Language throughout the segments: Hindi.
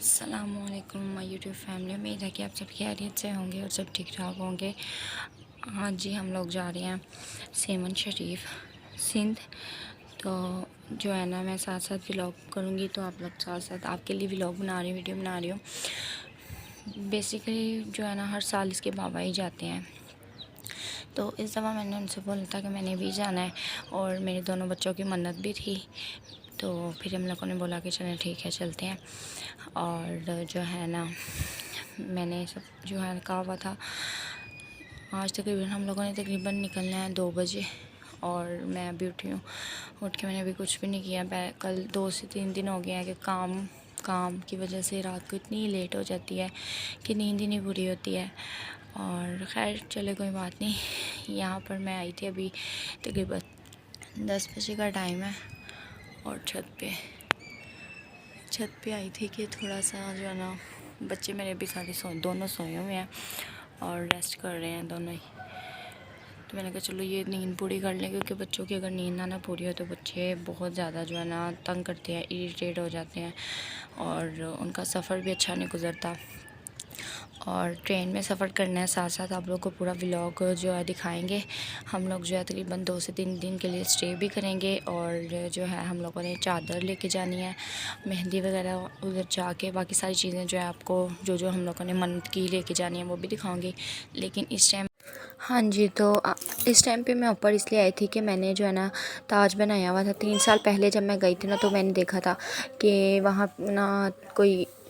अस्सलामुअलैकुम माय यूट्यूब फैमिली। उम्मीद है कि आप सब खैरियत से होंगे और सब ठीक ठाक होंगे। आज जी हम लोग जा रहे हैं सेमन शरीफ सिंध। तो जो है ना, मैं साथ साथ व्लॉग करूँगी, तो आप लोग साथ साथ आपके लिए व्लॉग बना रही हूँ, वीडियो बना रही हूँ। बेसिकली जो है ना, हर साल इसके बाबा ही जाते हैं। तो इस दफ़ा मैंने उनसे बोला था कि मैंने भी जाना है, और मेरे दोनों बच्चों की मन्नत भी थी। तो फिर हम लोगों ने बोला कि चलें ठीक है, चलते हैं। और जो है ना, मैंने सब जो है कहा हुआ था, आज तकरीबन हम लोगों ने तकरीबन निकलना है 2 बजे। और मैं अभी उठी हूँ, उठ के मैंने अभी कुछ भी नहीं किया। कल 2 से 3 दिन हो गए हैं कि काम की वजह से रात को इतनी लेट हो जाती है कि नींद ही नहीं पूरी होती है। और ख़ैर चले, कोई बात नहीं। यहाँ पर मैं आई थी अभी तकरीबन 10 बजे का टाइम है, और छत पे आई थी कि थोड़ा सा जो है ना, बच्चे मेरे भी सारे दोनों सोए हुए हैं और रेस्ट कर रहे हैं दोनों ही। तो मैंने कहा चलो ये नींद पूरी कर लें, क्योंकि बच्चों की अगर नींद ना पूरी हो तो बच्चे बहुत ज़्यादा जो है ना तंग करते हैं, इरिटेट हो जाते हैं, और उनका सफ़र भी अच्छा नहीं गुज़रता। और ट्रेन में सफ़र करना है, साथ साथ आप लोग को पूरा व्लॉग जो है दिखाएंगे। हम लोग जो है तकरीबन 2 से 3 दिन के लिए स्टे भी करेंगे। और जो है हम लोगों ने चादर लेके जानी है, मेहंदी वगैरह उधर जाके बाकी सारी चीज़ें जो है आपको जो हम लोगों ने मन्नत की लेके जानी है वो भी दिखाऊंगी। लेकिन इस टाइम हाँ जी, तो इस टाइम पे मैं ऊपर इसलिए आई थी कि मैंने जो है ना ताज बनाया हुआ था। 3 साल पहले जब मैं गई थी ना, तो मैंने देखा था कि वहाँ ना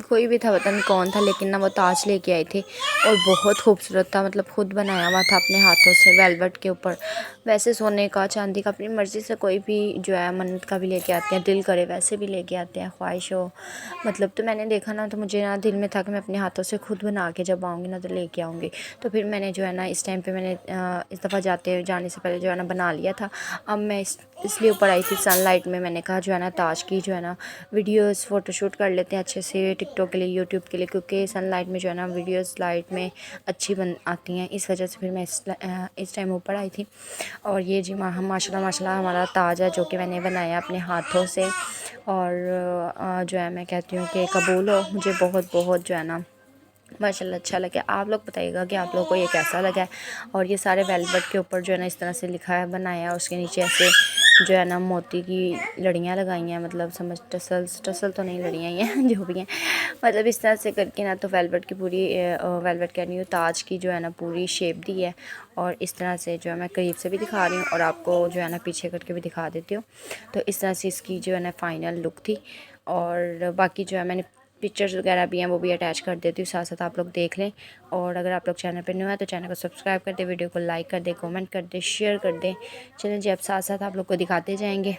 कोई भी था, पता नहीं कौन था, लेकिन ना वो ताज लेके आए थे और बहुत खूबसूरत था। मतलब खुद बनाया हुआ था अपने हाथों से वेलवेट के ऊपर। वैसे सोने का, चांदी का, अपनी मर्ज़ी से कोई भी जो है मन्नत का भी लेके आते हैं, दिल करे वैसे भी लेके आते हैं, ख्वाहिश हो मतलब। तो मैंने देखा ना, तो मुझे ना दिल में था कि मैं अपने हाथों से खुद बना के जब आऊँगी ना तो लेके आऊँगी। तो फिर मैंने जो है ना इस टाइम पे मैंने इस दफ़ा जाने से पहले जो है ना बना लिया था। अब मैं इसलिए ऊपर आई थी सनलाइट में। मैंने कहा जो है ना ताज की जो है ना वीडियोस फ़ोटोशूट कर लेते हैं अच्छे से टिकटॉक के लिए, यूट्यूब के लिए, क्योंकि सनलाइट में जो है ना वीडियोस लाइट में अच्छी बन आती हैं। इस वजह से फिर मैं इस टाइम ऊपर आई थी। और ये जी माशाल्लाह हमारा ताज है, जो कि मैंने बनाया अपने हाथों से। और जो है मैं कहती हूँ कि कबूल हो। मुझे बहुत जो है ना माशाल्लाह अच्छा लगा। आप लोग बताइएगा कि आप लोगों को ये कैसा लगा है। और ये सारे वेलवेट के ऊपर जो है ना इस तरह से लिखा है, बनाया है। उसके नीचे ऐसे जो है ना मोती की लड़ियाँ लगाई हैं, मतलब समझ टसल तो नहीं, लड़ियाँ ही हैं जो भी हैं, मतलब इस तरह से करके ना। तो वेलवेट की पूरी वेलवेट कह रही हूँ, ताज की जो है ना पूरी शेप दी है। और इस तरह से जो है मैं करीब से भी दिखा रही हूँ और आपको जो है ना पीछे करके भी दिखा देती हूँ। तो इस तरह से इसकी जो है ना फ़ाइनल लुक थी। और बाकी जो है मैंने पिक्चर्स वगैरह भी हैं वो भी अटैच कर देती हूँ, साथ साथ आप लोग देख लें। और अगर आप लोग चैनल पर न्यू है तो चैनल को सब्सक्राइब कर दें, वीडियो को लाइक कर दें, कमेंट कर दें, शेयर कर दें। चलें जी, अब साथ साथ आप लोग को दिखाते जाएंगे।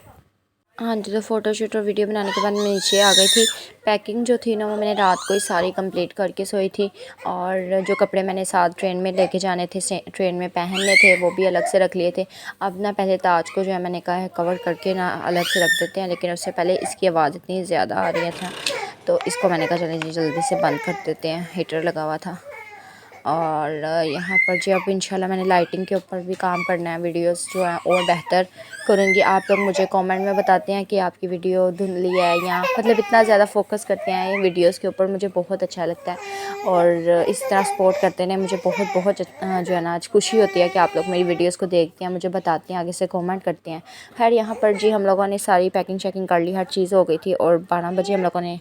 हाँ जी, तो फ़ोटोशूट और वीडियो बनाने के बाद मैं नीचे आ गई थी। पैकिंग जो थी ना वो मैंने रात को ही सारी कंप्लीट करके सोई थी। और जो कपड़े मैंने साथ ट्रेन में लेके जाने थे, ट्रेन में पहनने थे, वो भी अलग से रख लिए थे। अब ना पहले ताज को जो है मैंने कहा है कवर करके ना अलग से रख देते हैं, लेकिन उससे पहले इसकी आवाज़ इतनी ज़्यादा आ रही था, तो इसको मैंने कहा चलिए जी जल्दी से बंद कर देते हैं, हीटर लगा हुआ था। और यहाँ पर जी अब इंशाल्लाह मैंने लाइटिंग के ऊपर भी काम करना है, वीडियोस जो है और बेहतर करूँगी। आप लोग मुझे कमेंट में बताते हैं कि आपकी वीडियो धुंधली है, या मतलब इतना ज़्यादा फोकस करते हैं ये वीडियोस के ऊपर, मुझे बहुत अच्छा लगता है। और इस तरह सपोर्ट करते हैं, मुझे बहुत जो है ना आज खुशी होती है कि आप लोग मेरी वीडियोज़ को देखते हैं, मुझे बताते हैं, आगे से कॉमेंट करते हैं। खैर यहाँ पर जी हम लोगों ने सारी पैकिंग शैकिंग कर ली, हर चीज़ हो गई थी। और 12 बजे हम लोगों ने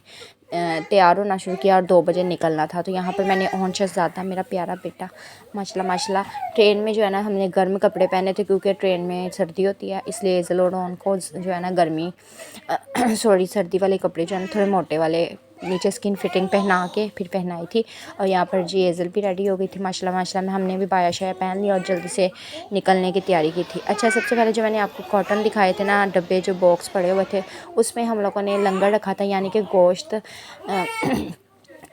तैयार होना शुरू किया और 2 बजे निकलना था। तो यहाँ पर मैंने ओन शहज़ादा, मेरा प्यारा बेटा, माशाल्लाह ट्रेन में जो है ना हमने गर्म कपड़े पहने थे, क्योंकि ट्रेन में सर्दी होती है, इसलिए ज़लोडोन को जो है ना गर्मी सॉरी सर्दी वाले कपड़े जो है ना थोड़े मोटे वाले नीचे स्किन फिटिंग पहना के फिर पहनाई थी। और यहाँ पर जी एज़ल भी रेडी हो गई थी माशाल्लाह में। हमने भी बाया शाया पहन लिया और जल्दी से निकलने की तैयारी की थी। अच्छा, सबसे पहले जो मैंने आपको कॉटन दिखाए थे ना डब्बे, जो बॉक्स पड़े हुए थे, उसमें हम लोगों ने लंगर रखा था, यानी कि गोश्त।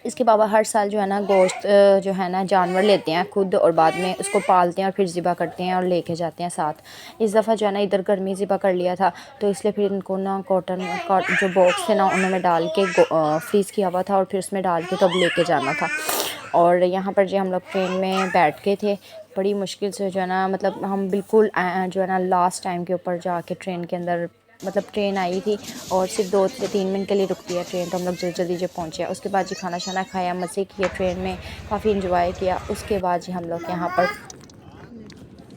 इसके बाबा हर साल जो है ना गोश्त जो है ना जानवर लेते हैं खुद, और बाद में उसको पालते हैं और फिर ज़िबा करते हैं और लेके जाते हैं साथ। इस दफ़ा जो है ना इधर गर्मी ज़िबा कर लिया था, तो इसलिए फिर इनको ना कॉटन जो बॉक्स थे ना उनमें डाल के फ्रीज़ किया हुआ था, और फिर उसमें डाल के तब लेके जाना था। और यहाँ पर जो हम लोग ट्रेन में बैठ के थे, बड़ी मुश्किल से जो है ना, मतलब हम बिल्कुल जो है ना लास्ट टाइम के ऊपर जाके ट्रेन के अंदर मतलब ट्रेन आई थी और सिर्फ 2 से 3 मिनट के लिए रुकती है ट्रेन, तो हम लोग जल्दी जल्दी जो पहुँचे। उसके बाद जी खाना शाना खाया, मज़े किए ट्रेन में, काफ़ी इंजॉय किया। उसके बाद जी हम लोग यहाँ पर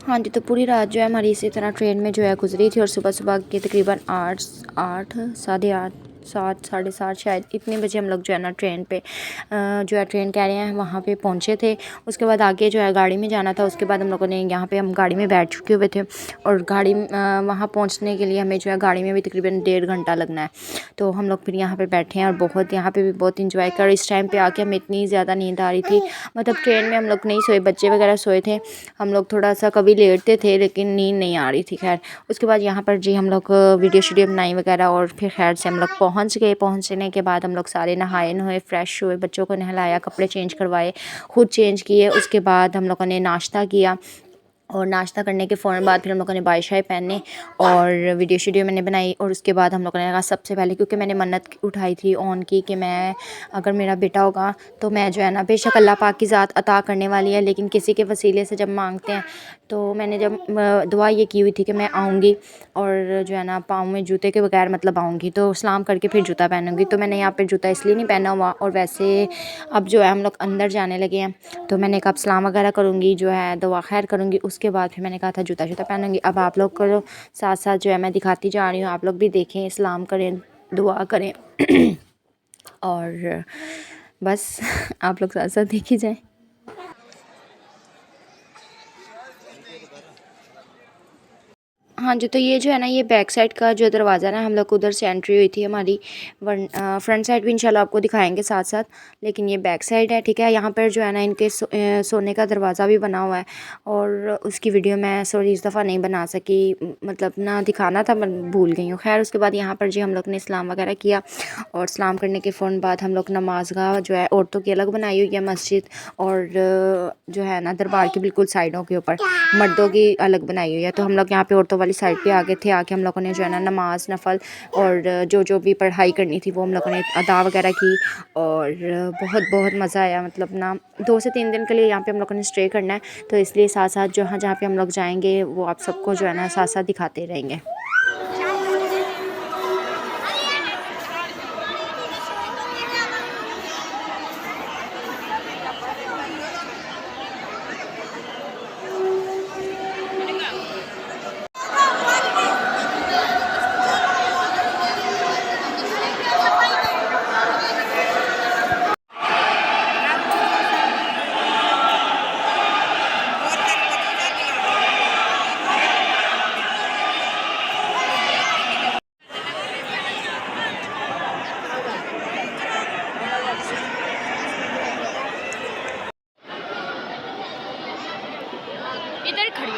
हाँ जी, तो पूरी रात जो है हमारी इसी तरह ट्रेन में जो है गुजरी थी और सुबह सुबह के तकरीबन 8 साढ़े 8 7 साढ़े 7 शायद इतने बजे हम लोग जो है ना ट्रेन पे जो है ट्रेन कह रहे हैं वहाँ पे पहुँचे थे। उसके बाद आगे जो है गाड़ी में जाना था। उसके बाद हम लोगों ने यहाँ पे हम गाड़ी में बैठ चुके हुए थे और गाड़ी वहाँ पहुँचने के लिए हमें जो है गाड़ी में भी तकरीबन 1.5 घंटा लगना है। तो हम लोग फिर यहाँ पे बैठे हैं और बहुत यहाँ पे भी बहुत इंजॉय कर। इस टाइम पे आके हमें इतनी ज़्यादा नींद आ रही थी, मतलब ट्रेन में हम लोग नहीं सोए, बच्चे वगैरह सोए थे, हम लोग थोड़ा सा कभी लेटते थे लेकिन नींद नहीं आ रही थी। खैर उसके बाद यहाँ पर जी हम लोग वीडियो शीडियो बनाई वगैरह और फिर खैर से हम लोग पहुँच गए। पहुँचने के बाद हम लोग सारे नहाए नहाए फ्रेश हुए, बच्चों को नहलाया, कपड़े चेंज करवाए, खुद चेंज किए। उसके बाद हम लोगों ने नाश्ता किया और नाश्ता करने के फ़ौरन बाद फिर हम लोगों ने बाई शाई पहने और वीडियो शीडियो मैंने बनाई। और उसके बाद हम लोगों ने कहा सबसे पहले, क्योंकि मैंने मन्नत उठाई थी ऑन की कि मैं अगर मेरा बेटा होगा तो मैं जो है ना, बेशक अल्लाह पाक की ज़ात अता करने वाली है लेकिन किसी के वसीले से जब मांगते हैं, तो मैंने जब दुआ ये की हुई थी कि मैं आऊँगी और जो है ना पाँव में जूते के बगैर मतलब आऊँगी, तो सलाम करके फिर जूता पहनूँगी। तो मैंने यहाँ पर जूता इसलिए नहीं पहना हुआ। और वैसे अब जो है हम लोग अंदर जाने लगे हैं, तो मैंने कहा सलाम वगैरह करूँगी, जो है दुआ खैर करूँगी। उसके बाद फिर मैंने कहा था जूता जूता पहनूँगी। अब आप लोग को साथ साथ जो है मैं दिखाती जा रही हूँ, आप लोग भी देखें, सलाम करें, दुआ करें और बस आप लोग साथ साथ देखी जाएँ। हाँ जी, तो ये जो है ना, ये बैक साइड का जो दरवाज़ा ना, हम लोग को उधर से एंट्री हुई थी हमारी। फ्रंट साइड भी इंशाल्लाह आपको दिखाएंगे साथ साथ, लेकिन ये बैक साइड है, ठीक है। यहाँ पर जो है ना इनके सोने का दरवाज़ा भी बना हुआ है और उसकी वीडियो मैं सॉरी इस दफ़ा नहीं बना सकी, मतलब ना दिखाना था, मैं भूल गई हूँ। खैर उसके बाद यहाँ पर जी हम लोग ने इस्लाम वगैरह किया और सलाम करने के फ़ौरन बाद हम लोग नमाज गाह जो है औरतों की अलग बनाई हुई है मस्जिद, और जो है ना दरबार की बिल्कुल साइडों के ऊपर मर्दों की अलग बनाई हुई है। तो हम लोग यहाँ पे औरतों वाली साइड पे आगे थे। आके हम लोगों ने जो है ना नमाज नफल और जो जो भी पढ़ाई करनी थी वो हम लोगों ने अदा वगैरह की और बहुत बहुत मज़ा आया। मतलब ना 2 से 3 दिन के लिए यहाँ पे हम लोगों ने स्टे करना है, तो इसलिए साथ साथ जहाँ जहाँ पे हम लोग जाएंगे वो आप सबको जो है ना साथ साथ दिखाते रहेंगे। इधर खड़ी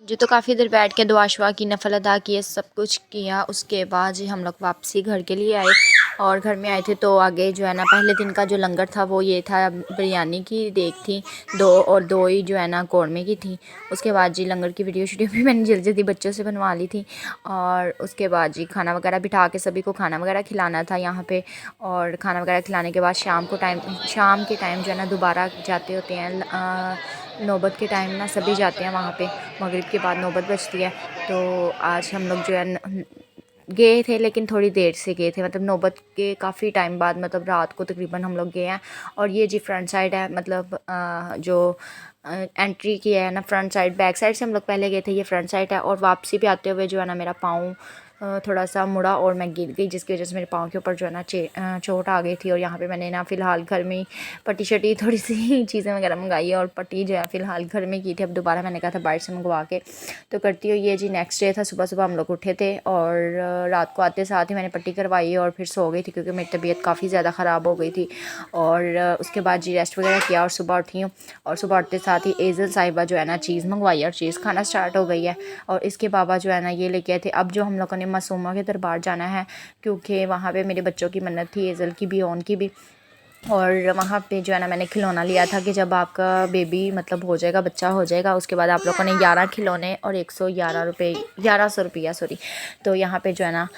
जी, तो काफ़ी देर बैठ के दुआ शुआ की, नफल अदा किए, सब कुछ किया। उसके बाद जी हम लोग वापसी घर के लिए आए और घर में आए थे तो आगे जो है ना पहले दिन का जो लंगर था वो ये था, बिरयानी की देग थी 2 और 2 ही जो है ना कौरमे की थी। उसके बाद जी लंगर की वीडियो शीडियो भी मैंने जल्दी जल्दी बच्चों से बनवा ली थी और उसके बाद जी खाना वगैरह बिठा के सभी को खाना वगैरह खिलाना था यहाँ पे। और खाना वगैरह खिलाने के बाद शाम के टाइम जो है ना दोबारा जाते होते हैं, नौबत के टाइम ना सभी जाते हैं वहाँ पे, मगरिब के बाद नौबत बजती है। तो आज हम लोग जो है गए थे लेकिन थोड़ी देर से गए थे, मतलब नौबत के काफ़ी टाइम बाद, मतलब रात को तकरीबन हम लोग गए हैं। और ये जी फ्रंट साइड है, मतलब जो एंट्री की है ना फ्रंट साइड, बैक साइड से हम लोग पहले गए थे, ये फ्रंट साइड है। और वापसी भी आते हुए जो है ना मेरा पाँव थोड़ा सा मुड़ा और मैं गिर गई, जिसकी वजह से मेरे पाँव के ऊपर जो है ना चोट आ गई थी। और यहाँ पे मैंने ना फ़िलहाल घर में पट्टी शट्टी थोड़ी सी चीज़ें वगैरह मंगाई है और पट्टी जो है फ़िलहाल घर में की थी। अब दोबारा मैंने कहा था बाहर से मंगवा के तो करती हूँ। ये जी नेक्स्ट डे था, सुबह सुबह हम लोग उठे थे और रात को आते साथ ही मैंने पट्टी करवाई और फिर सो गई थी क्योंकि मेरी तबीयत काफ़ी ज़्यादा ख़राब हो गई थी। और उसके बाद जी रेस्ट वगैरह किया और सुबह उठी हूँ। और सुबह उठते साथ ही एज़ल साहिबा जो है ना चीज़ मंगवाई और चीज़ खाना स्टार्ट हो गई है। और इसके बाबा जो है ना ये लेके आए थे। अब जो हम लोगों ने मासूमा के दरबार जाना है क्योंकि वहाँ पे मेरे बच्चों की मन्नत थी, एज़ल की भी ओन की भी। और वहाँ पे जो है ना मैंने खिलौना लिया था कि जब आपका बेबी मतलब हो जाएगा, बच्चा हो जाएगा, उसके बाद आप लोगों ने 11 खिलौने और 111 रुपये 1100 रुपया सॉरी तो यहाँ पे जो है ना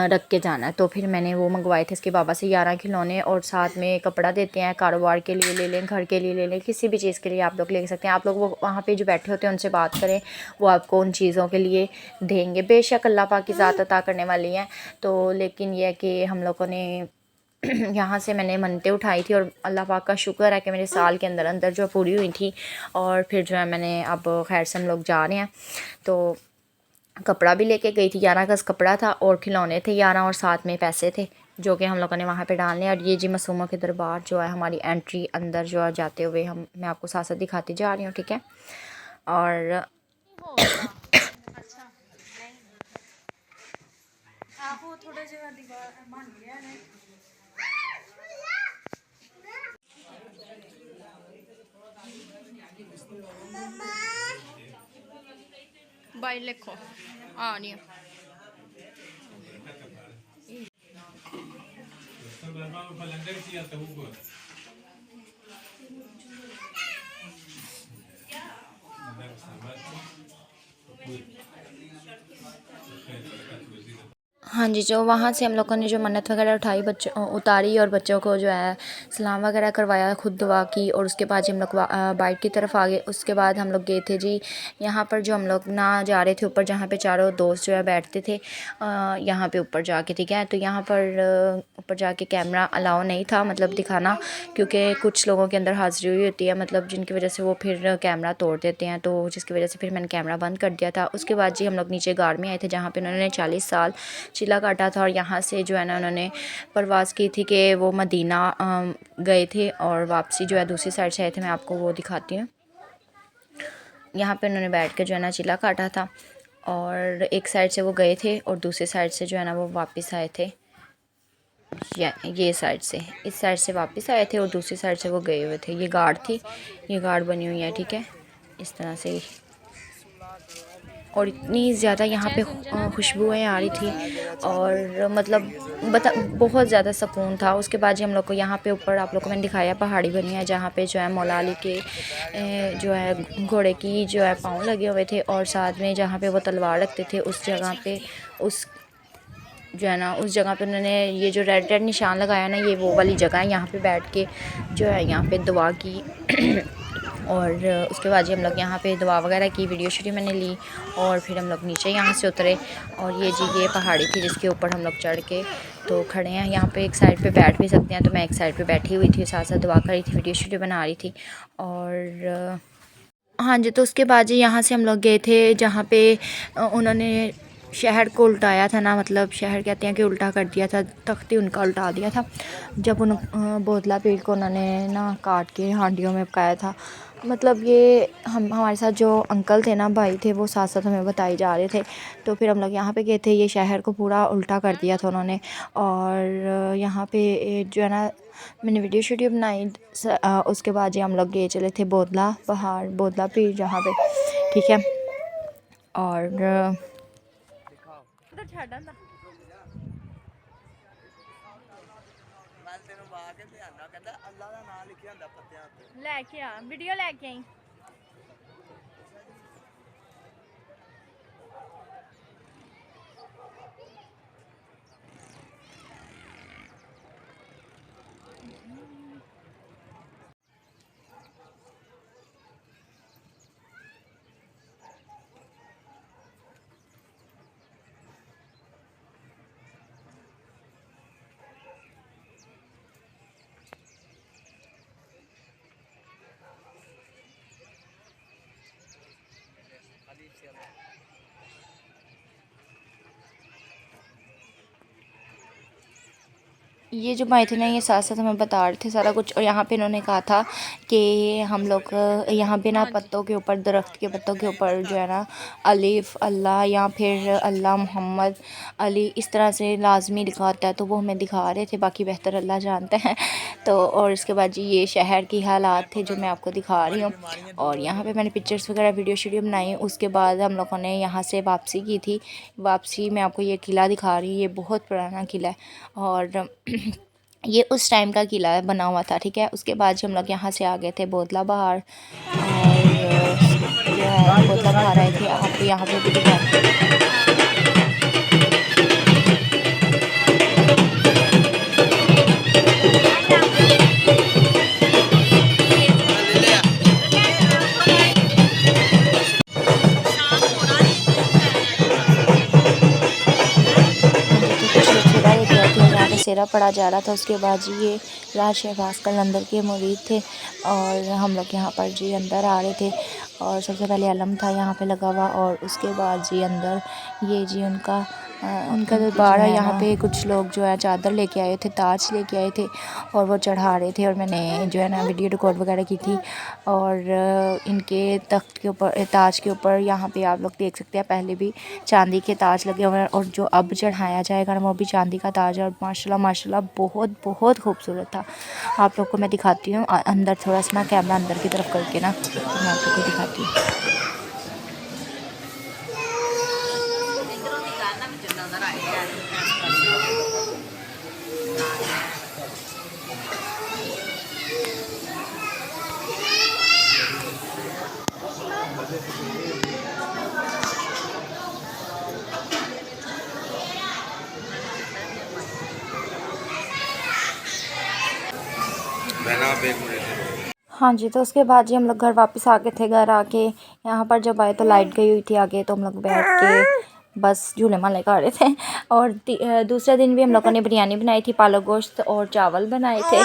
रख के जाना है। तो फिर मैंने वो मंगवाए थे इसके बाबा से 11 खिलौने और साथ में कपड़ा देते हैं। कारोबार के लिए ले लें, घर के लिए ले लें, किसी भी चीज़ के लिए आप लोग ले सकते हैं। आप लोग वो वहाँ पे जो बैठे होते हैं उनसे बात करें, वो आपको उन चीज़ों के लिए देंगे। बेशक अल्लाह पाक की ज़ात अता करने वाली हैं। तो लेकिन यह कि हम लोगों ने यहाँ से मैंने मन्नतें उठाई थी और अल्लाह पाक का शुक्र है कि मेरे साल के अंदर अंदर जो पूरी हुई थी। और फिर जो है मैंने अब खैर से हम लोग जा रहे हैं। तो कपड़ा भी लेके गई थी, 11 गज़ कपड़ा था और खिलौने थे 11 और साथ में पैसे थे जो कि हम लोगों ने वहाँ पे डालने। और ये जी मासूमा के दरबार जो है हमारी एंट्री अंदर जो है जाते हुए मैं आपको साथ साथ दिखाती जा रही हूँ, ठीक है। और बाई लिखो आ नहीं हाँ जी। जो वहाँ से हम लोगों ने जो मन्नत वगैरह उठाई उतारी और बच्चों को जो है सलाम वगैरह करवाया, खुद दुआ की और उसके बाद हम लोग बाइक की तरफ आ गए। उसके बाद हम लोग गए थे जी यहाँ पर जो हम लोग ना जा रहे थे ऊपर, जहाँ पे चारों दोस्त जो है बैठते थे यहाँ पे ऊपर जाके, ठीक है। तो यहाँ पर ऊपर जाके कैमरा अलाउ नहीं था मतलब दिखाना, क्योंकि कुछ लोगों के अंदर हाज़िरी हुई होती है मतलब जिनकी वजह से वो फिर कैमरा तोड़ देते हैं, तो जिसकी वजह से फिर मैंने कैमरा बंद कर दिया था। उसके बाद जी हम लोग नीचे गार में आए थे जहाँ पे उन्होंने 40 साल चिल्ला काटा था और यहाँ से जो है ना उन्होंने परवाज़ की थी कि वो मदीना गए थे और वापसी जो है दूसरी साइड से आए थे। मैं आपको वो दिखाती हूँ। यहाँ पे उन्होंने बैठ के जो है ना चिल्ला काटा था और एक साइड से वो गए थे और दूसरी साइड से जो है ना वो वापस आए थे। ये साइड से, इस साइड से वापस आए थे और दूसरी साइड से वो गए हुए थे। ये गार्ड थी, ये गार्ड बनी हुई है, ठीक है, इस तरह से। और इतनी ज़्यादा यहाँ पे खुशबुएँ आ रही थी और मतलब बहुत ज़्यादा सुकून था। उसके बाद जी हम लोग को यहाँ पे ऊपर आप लोग को मैंने दिखाया पहाड़ी बनी है जहाँ पे जो है मौला अली के जो है घोड़े की जो है पाँव लगे हुए थे और साथ में जहाँ पे वो तलवार रखते थे उस जगह पे उस जो है ना उस जगह पे उन्होंने ये जो रेड रेड निशान लगाया ना, ये वो वाली जगह है। यहाँ पे बैठ के जो है यहाँ पे दुआ की और उसके बाद जी हम लोग यहाँ पे दुआ वगैरह की, वीडियो शूटिंग मैंने ली और फिर हम लोग नीचे यहाँ से उतरे। और ये जी ये पहाड़ी थी जिसके ऊपर हम लोग चढ़ के तो खड़े हैं। यहाँ पे एक साइड पे बैठ भी सकते हैं, तो मैं एक साइड पे बैठी हुई थी, साथ साथ दुआ कर रही थी, वीडियो शूटिंग बना रही थी। और हाँ जी, तो उसके बाद जी यहाँ से हम लोग गए थे जहाँ पे उन्होंने शहर को उल्टाया था ना, मतलब शहर कहते हैं कि उल्टा कर दिया था, तख्ती उनका उल्टा दिया था जब उन बोतला पीर को उन्होंने ना काट के हांडियों में पकाया था। मतलब ये हमारे साथ जो अंकल थे ना, भाई थे, वो साथ साथ हमें बताए जा रहे थे। तो फिर हम लोग यहाँ पे गए थे, ये शहर को पूरा उल्टा कर दिया था उन्होंने। और यहाँ पे जो है ना मैंने वीडियो शूडियो बनाई। उसके बाद जी हम लोग गए चले थे बोतला पहाड़, बोतला पीर जहाँ पे, ठीक है। और लेके आ वीडियो लेके आई। ये जो भाई थे ना, ये साथ साथ हमें बता रहे थे सारा कुछ। और यहाँ पे इन्होंने कहा था कि हम लोग यहाँ पे ना पत्तों के ऊपर, दरख्त के पत्तों के ऊपर जो है ना अलिफ अल्लाह या फिर अल्लाह मोहम्मद अली इस तरह से लाजमी लिखा होता है। तो वो हमें दिखा रहे थे, बाकी बेहतर अल्लाह जानते हैं। तो और इसके बाद जी ये शहर की हालात थे जो मैं आपको दिखा रही हूँ। और यहाँ पे मैंने पिक्चर्स वगैरह वीडियो बनाई। उसके बाद हम लोगों ने यहाँ से वापसी की थी। वापसी में आपको ये किला दिखा रही हूँ, ये बहुत पुराना किला है और ये उस टाइम का किला बना हुआ था, ठीक है। उसके बाद जो हम लोग यहाँ से आ गए थे बोतला बहार, और जो है बोतला बहार आए थे। आपको यहाँ पे भी दिखाते यहाँ पे सेरा पड़ा जा रहा था। उसके बाद जी ये राज शहबाज कलंदर के मुरीद थे और हम लोग यहाँ पर जी अंदर आ रहे थे। और सबसे पहले अलम था यहाँ पे लगा हुआ, और उसके बाद जी अंदर ये जी उनका दरबार है। यहाँ पे कुछ लोग जो है चादर लेके आए थे, ताज लेके आए थे और वो चढ़ा रहे थे। और मैंने जो है ना वीडियो रिकॉर्ड वगैरह की थी। और इनके तख्त के ऊपर, ताज के ऊपर यहाँ पे आप लोग देख सकते हैं पहले भी चांदी के ताज लगे हुए हैं, और जो अब चढ़ाया जाएगा ना वो भी चांदी का ताज है। और माशाल्लाह माशाल्लाह बहुत बहुत खूबसूरत था। आप लोग को मैं दिखाती हूँ अंदर, थोड़ा सा ना कैमरा अंदर की तरफ करके ना, तो मैं आप लोग को दिखाती हूँ। हाँ जी, तो उसके बाद जी हम लोग घर वापस आ गए थे। घर आके यहाँ पर जब आए तो लाइट गई हुई थी आगे, तो हम लोग बैठ के बस झूले माले कर रहे थे। और दूसरे दिन भी हम लोगों ने बिरयानी बनाई थी, पालक गोश्त और चावल बनाए थे।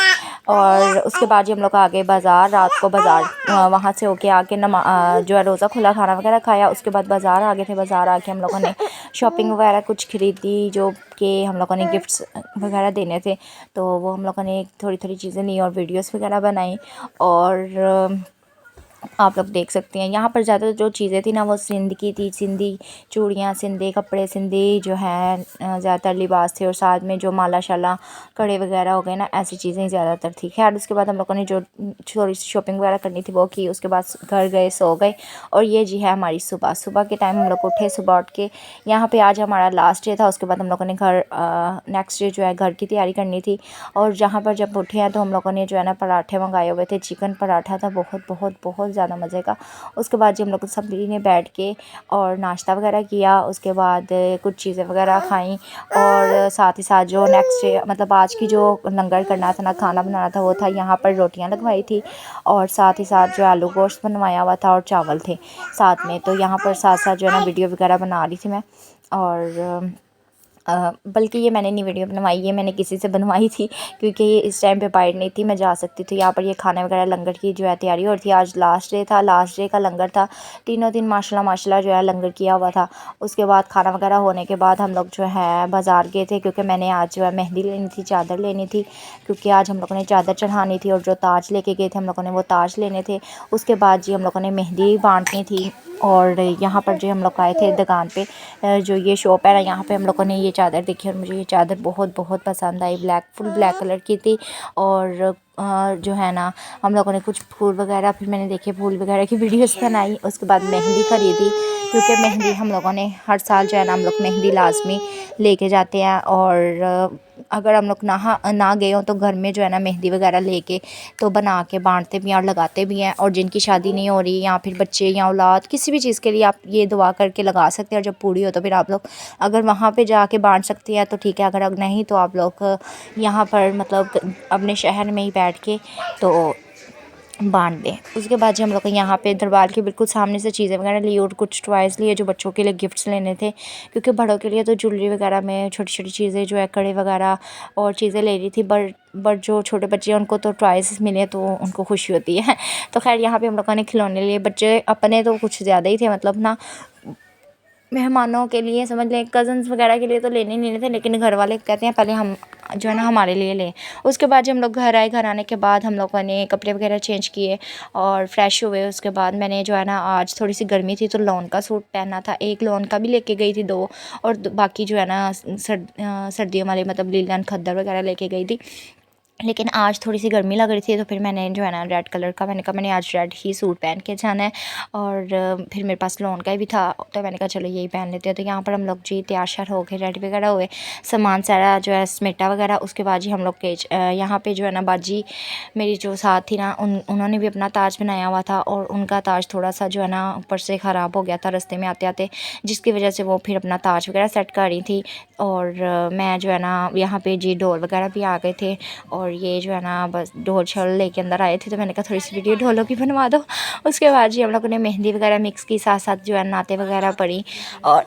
और उसके बाद जी हम लोग आ गए बाज़ार। रात को बाज़ार वहाँ से होके आके जो है रोज़ा खुला, खाना वगैरह खाया। उसके बाद बाज़ार आ गए थे। बाज़ार आके हम लोगों ने शॉपिंग वगैरह कुछ खरीदी, जो कि हम लोगों ने गिफ्ट्स वगैरह देने थे। तो वो हम लोगों ने थोड़ी थोड़ी चीज़ें ली और वीडियोस वगैरह बनाई। और आप लोग देख सकते हैं यहाँ पर ज़्यादा जो चीज़ें थी ना वो सिंध की थी। सिंधी चूड़ियाँ, सिंधी कपड़े, सिंधी जो है ज़्यादातर लिबास थे। और साथ में जो माला शाला कड़े वगैरह हो गए ना, ऐसी चीज़ें ज़्यादातर थी। खैर उसके बाद हम लोगों ने जो थोड़ी सी शॉपिंग वगैरह करनी थी वो की। उसके बाद घर गए, सो गए। और ये जी है हमारी सुबह। सुबह के टाइम हम लोग उठे, सुबह उठ के यहाँ पे आज हमारा लास्ट डे था। उसके बाद हम लोगों ने नेक्स्ट डे जो है घर की तैयारी करनी थी। और जहाँ पर जब उठे हैं तो हम लोगों ने जो है ना पराठे मंगाए हुए थे। चिकन पराठा था, बहुत बहुत बहुत ज़्यादा मज़े का। उसके बाद जी हम लोग सभी ने बैठ के और नाश्ता वगैरह किया। उसके बाद कुछ चीज़ें वगैरह खाई। और साथ ही साथ जो नेक्स्ट डे मतलब आज की जो लंगर करना था ना, खाना बनाना था, वो था यहाँ पर रोटियां लगवाई थी। और साथ ही साथ जो आलू गोश्त बनवाया हुआ था और चावल थे साथ में। तो यहाँ पर साथ साथ जो है ना वीडियो वगैरह बना रही थी मैं। और बल्कि ये मैंने नहीं वीडियो बनवाई, ये मैंने किसी से बनवाई थी, क्योंकि ये इस टाइम पे बाइट नहीं थी, मैं जा सकती थी। यहाँ पर ये खाने वगैरह लंगर की जो है तैयारी हो रही थी। आज लास्ट डे था, लास्ट डे का लंगर था। तीनों दिन माशाल्लाह माशाल्लाह जो है लंगर किया हुआ था। उसके बाद खाना वगैरह होने के बाद हम लोग जो है बाज़ार गए थे, क्योंकि मैंने आज जो है मेहंदी लेनी थी, चादर लेनी थी, क्योंकि आज हम लोगों ने चादर चढ़ानी थी। और जो ताज लेके गए थे हम लोगों ने, वो ताज लेने थे। उसके बाद जी हम लोगों ने मेहंदी बांटनी थी। और यहाँ पर जो हम लोग आए थे दुकान पे, जो ये शॉप है ना, यहाँ पे हम लोगों ने ये चादर देखी और मुझे ये चादर बहुत बहुत पसंद आई। फुल ब्लैक कलर की थी। और जो है ना हम लोगों ने कुछ फूल वगैरह, फिर मैंने देखे फूल वगैरह की वीडियोस बनाई। उसके बाद मेहंदी ख़रीदी, क्योंकि मेहंदी हम लोगों ने हर साल जो है ना हम लोग मेहंदी लाजमी लेके जाते हैं। और अगर हम लोग ना गए हों तो घर में जो है ना मेहंदी वगैरह लेके तो बना के बांटते भी हैं और लगाते भी हैं। और जिनकी शादी नहीं हो रही, या फिर बच्चे या औलाद, किसी भी चीज़ के लिए आप ये दुआ करके लगा सकते हैं। और जब पूरी हो तो फिर आप लोग अगर वहाँ पे जाके बांट सकती हैं तो ठीक है, अगर नहीं तो आप लोग यहाँ पर मतलब अपने शहर में ही बैठ के तो बांट दें। उसके बाद जो हम लोग यहाँ पे दरबार के बिल्कुल सामने से चीज़ें वगैरह ली और कुछ टॉयज़ लिए जो बच्चों के लिए गिफ्ट्स लेने थे, क्योंकि बड़ों के लिए तो ज्वेलरी वगैरह में छोटी छोटी चीज़ें जो है कड़े वगैरह और चीज़ें ले रही थी। बट जो छोटे बच्चे हैं उनको तो टॉयज़ मिले तो उनको खुशी होती है। तो खैर यहाँ पे हम लोगों ने खिलौने लिए। बच्चे अपने तो कुछ ज़्यादा ही थे, मतलब ना मेहमानों के लिए समझ लें, कज़न्स वगैरह के लिए तो लेने नहीं थे, लेकिन घर वाले कहते हैं पहले हम जो है ना हमारे लिए लें। उसके बाद जब हम लोग घर आए, घर आने के बाद हम लोगों ने कपड़े वगैरह चेंज किए और फ्रेश हुए। उसके बाद मैंने जो है ना, आज थोड़ी सी गर्मी थी तो लॉन का सूट पहना था, एक लॉन का भी लेके गई थी 2, और बाकी जो है ना सर्दियों वाले मतलब लीलन खद्दर वगैरह लेके गई थी। लेकिन आज थोड़ी सी गर्मी लग रही थी तो फिर मैंने जो है ना रेड कलर का, मैंने कहा मैंने आज रेड ही सूट पहन के जाना है। और फिर मेरे पास लॉन का भी था तो मैंने कहा चलो यही पहन लेते हैं। तो यहाँ पर हम लोग जी तैयार श्यार हो गए, रेडी वगैरह हुए, सामान सारा जो है समेटा वगैरह। उसके बाद जी हम लोग के यहाँ पे जो है ना बाजी मेरी जो साथ थी ना, उन्होंने भी अपना ताज बनाया हुआ था, और उनका ताज थोड़ा सा जो है ना ऊपर से ख़राब हो गया था रास्ते में आते आते, जिसकी वजह से वो फिर अपना ताज वगैरह सेट कर रही थी। और मैं जो है ना यहाँ पे जी ढोल वगैरह भी आ गए थे, और ये जो है ना बस ढोल छल लेके अंदर आए थे, तो मैंने कहा थोड़ी सी वीडियो ढोलों की बनवा दो। उसके बाद जी हम लोगों ने मेहंदी वगैरह मिक्स की, साथ साथ जो है नाते वगैरह पड़ी और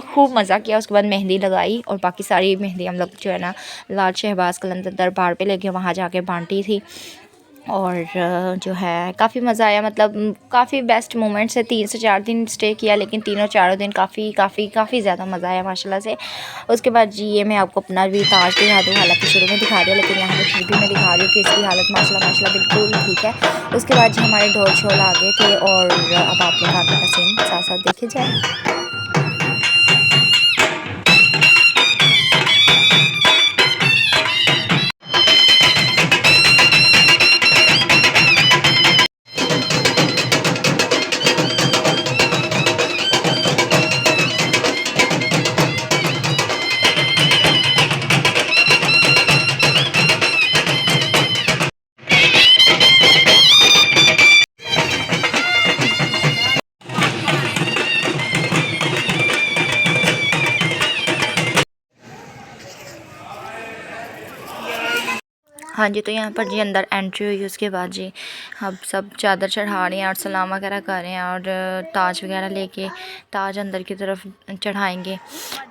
खूब मज़ा किया। उसके बाद मेहंदी लगाई और बाकी सारी मेहंदी हम लोग जो है ना लाल शहबाज कलंदर दरबार पे लेके वहाँ जाके बांटी थी। और जो है काफ़ी मज़ा आया, मतलब काफ़ी बेस्ट मोमेंट्स है। 3 से 4 दिन स्टे किया, लेकिन तीनों चारों दिन काफ़ी ज़्यादा मज़ा आया माशाल्लाह से। उसके बाद जी ये मैं आपको अपना भी ताज दिखा दूँ, हालांकि शुरू में दिखा दिया, लेकिन यहाँ पे फिर भी मैं दिखा रही हूँ कि इसकी हालत माशाल्लाह बिल्कुल ठीक है। उसके बाद जी हमारे ढोल छोल आ गए थे, और अब आप लोग आगे का सीन साथ साथ देखे जाए। हाँ जी, तो यहाँ पर जी अंदर एंट्री हुई। उसके बाद जी हम सब चादर चढ़ा रहे हैं और सलाम वगैरह कर रहे हैं, और ताज वगैरह लेके ताज अंदर की तरफ चढ़ाएंगे।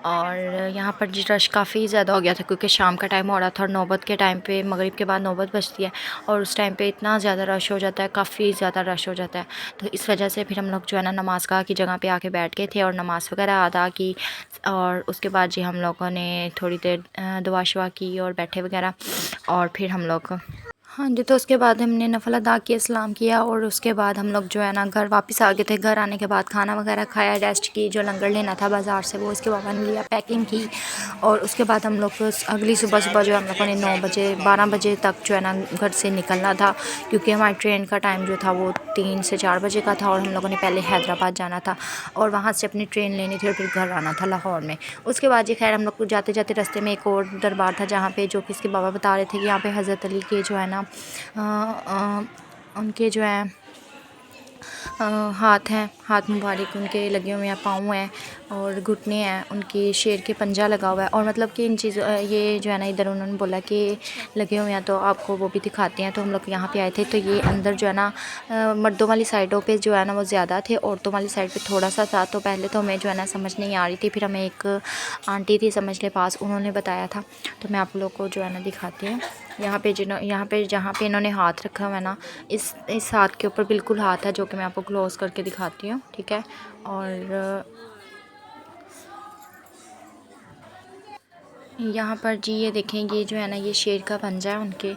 और यहाँ पर जी रश काफ़ी ज़्यादा हो गया था, क्योंकि शाम का टाइम हो रहा था और नौबत के टाइम पे, मगरिब के बाद नौबत बजती है, और उस टाइम पे इतना ज़्यादा रश हो जाता है, काफ़ी ज़्यादा रश हो जाता है। तो इस वजह से फिर हम लोग जो है ना नमाज़ गाह की जगह पे आके बैठ गए थे और नमाज़ वगैरह अदा की। और उसके बाद जी हम लोगों ने थोड़ी देर दुआ शुआ की और बैठे वगैरह, और फिर हम लोग हाँ जी, तो उसके बाद हमने नफल अदा किया, सलाम किया, और उसके बाद हम लोग जो है ना घर वापस आ गए थे। घर आने के बाद खाना वगैरह खाया, रेस्ट की, जो लंगर लेना था बाज़ार से वो इसके बाबा ने लिया, पैकिंग की। और उसके बाद हम लोग अगली सुबह जो हम लोगों ने 9 बजे 12 बजे तक जो है ना घर से निकलना था, क्योंकि हमारी ट्रेन का टाइम जो था वो 3 से 4 बजे का था, और हम लोगों ने पहले हैदराबाद जाना था और वहाँ से अपनी ट्रेन लेनी थी और फिर घर आना था लाहौर में। उसके बाद जी खैर हम लोग जाते जाते रास्ते में एक और दरबार था, जहाँ पे जो कि इसके बाबा बता रहे थे कि यहाँ पे हज़रत अली के जो है ना उनके जो है हाथ हैं, हाथ मुबारक उनके लगे हुए हैं, पाँव हैं और घुटने हैं, उनकी शेर के पंजा लगा हुआ है। और मतलब कि इन चीज़ों ये जो है ना इधर उन्होंने बोला कि लगे हुए हैं, तो आपको वो भी दिखाते हैं। तो हम लोग यहाँ पे आए थे, तो ये अंदर जो है ना मर्दों वाली साइडों पे जो है ना वो ज़्यादा थे, औरतों वाली साइड पे थोड़ा सा था। तो पहले तो हमें जो है ना समझ नहीं आ रही थी, फिर हमें एक आंटी थी समझ के पास, उन्होंने बताया था। तो मैं आप लोग को जो है ना दिखाती हूँ। यहाँ पे जहाँ पे इन्होंने हाथ रखा हुआ है ना, इस हाथ के ऊपर बिल्कुल हाथ है, जो कि मैं आपको क्लोज़ करके दिखाती हूँ, ठीक है। और यहाँ पर जी ये देखें, ये जो है ना ये शेर का पंजा है उनके,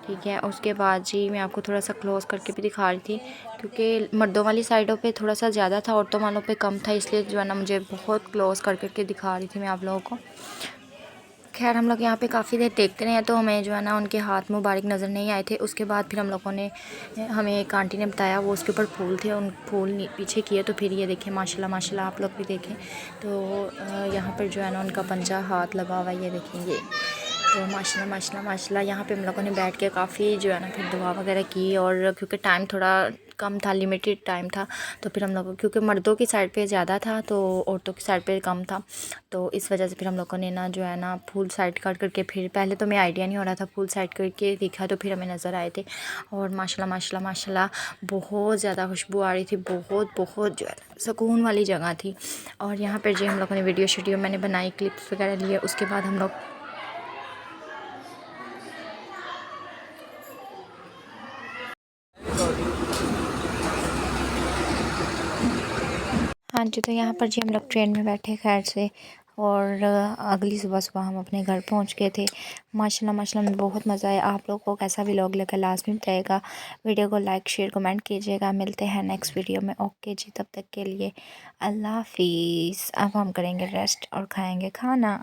ठीक है। उसके बाद जी मैं आपको थोड़ा सा क्लोज़ करके भी दिखा रही थी, क्योंकि मर्दों वाली साइडों पे थोड़ा सा ज़्यादा था, औरतों वालों पे कम था, इसलिए जो है ना मुझे बहुत क्लोज़ करके दिखा रही थी मैं आप लोगों को। खैर हम लोग यहाँ पे काफ़ी देर देखते रहे हैं, तो हमें जो है ना उनके हाथ मुबारक नज़र नहीं आए थे। उसके बाद फिर हम लोगों ने, हमें एक आंटी ने बताया वो उसके ऊपर फूल थे, उन फूल पीछे किए, तो फिर ये देखें माशाल्लाह आप लोग भी देखें। तो यहाँ पर जो है ना उनका पंजा हाथ लगा हुआ है, ये देखेंगे। तो माशाल्लाह यहाँ पे हम लोगों ने बैठ के काफ़ी जो है ना फिर दुआ वगैरह की। और क्योंकि टाइम थोड़ा कम था, लिमिटेड टाइम था, तो फिर हम लोग, क्योंकि मर्दों की साइड पे ज़्यादा था तो औरतों की साइड पे कम था, तो इस वजह से फिर हम लोगों ने ना जो है ना फूल साइड कर करके, फिर पहले तो हमें आइडिया नहीं हो रहा था, फूल साइड करके देखा तो फिर हमें नज़र आए थे। और माशाल्लाह बहुत ज़्यादा खुशबू आ रही थी, बहुत जो है सुकून वाली जगह थी। और यहाँ पर जो हम लोगों ने वीडियो मैंने बनाई, क्लिप्स वगैरह लिए। उसके बाद हम लोग हाँ जी, तो यहाँ पर जी हम लोग ट्रेन में बैठे खैर से, और अगली सुबह सुबह हम अपने घर पहुँच गए थे। माशाल्लाह में बहुत मज़ा आया। आप लोग को कैसा व्लॉग लगा लाजमी बताइएगा। वीडियो को लाइक शेयर कमेंट कीजिएगा। मिलते हैं नेक्स्ट वीडियो में। ओके जी, तब तक के लिए अल्लाह हाफिज़। अब हम करेंगे रेस्ट और खाएँगे खाना।